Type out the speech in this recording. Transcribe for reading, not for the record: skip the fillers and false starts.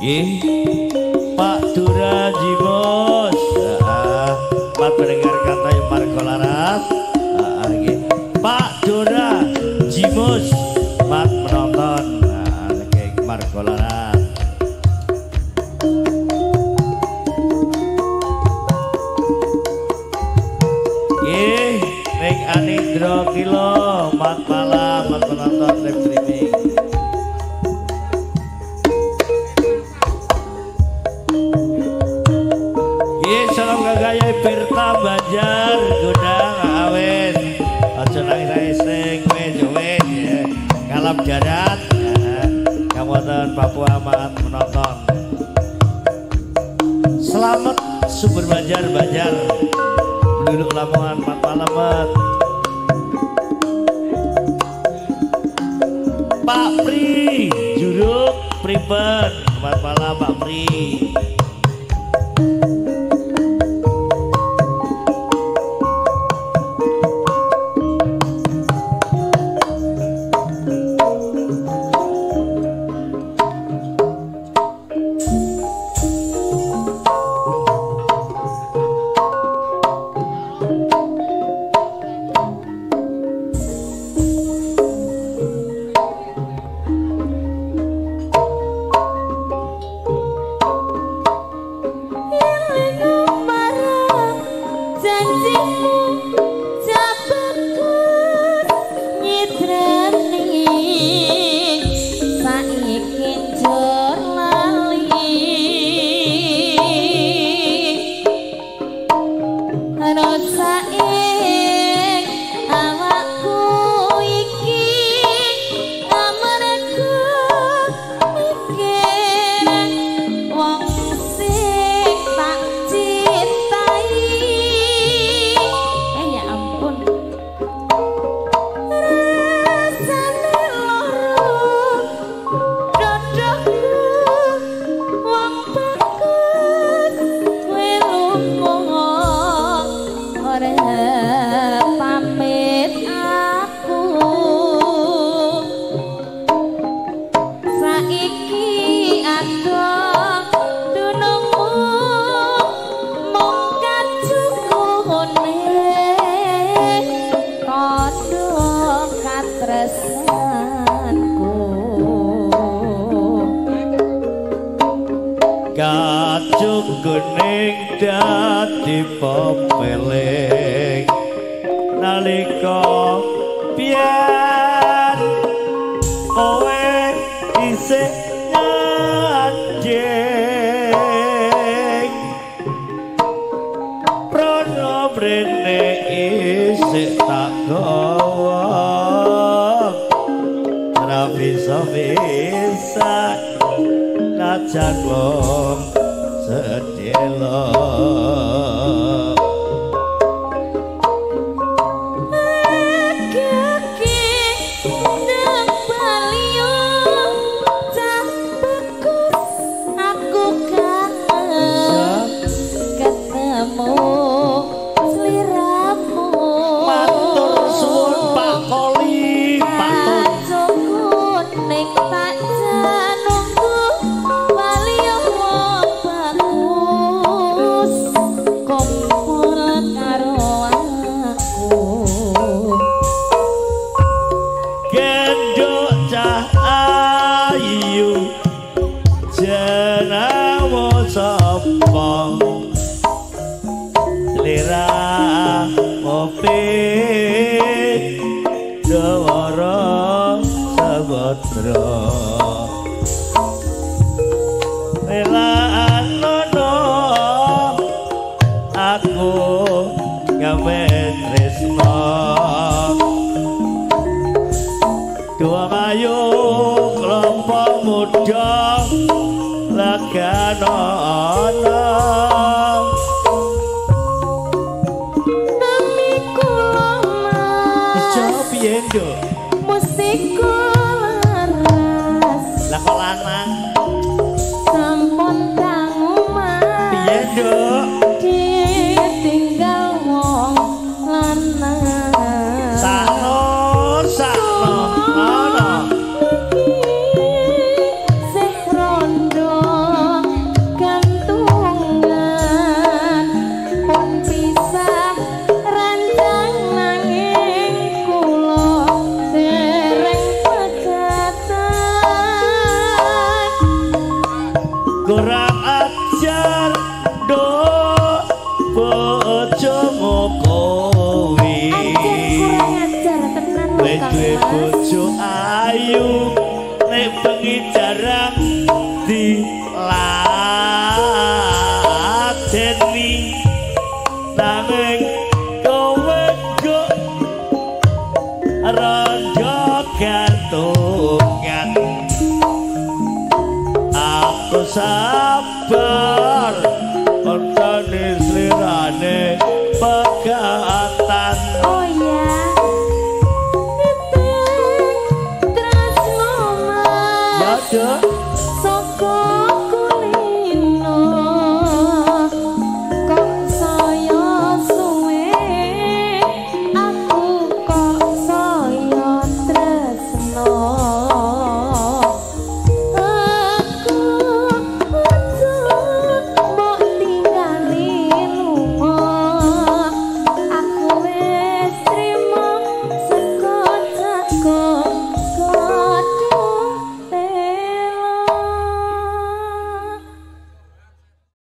Ih, Pak Dura Jimos, Pak pendengar kata yang Marco Laras, Pak Dura Jimos, Pak penonton, Marco Laras. Ih, Nek Anindro Kilo, Mat malam, Mat penonton live streaming. Salam gagaya Pirta Banjar Gudang Awen aja nangis sing wis ya kalap darat kabupaten Papua Amat menonton. Selamat Sumber Banjar Banjar penduduk Lamongan Mat Malamet. Pak Pri Juruk Pripen Mat Malam Pak Pri. Kacung kuning dadi popeleng nalika biyen kowe isih nyanjing prono brene isih tak gawa ora bisa najan wong sedelo. Sakno Ayu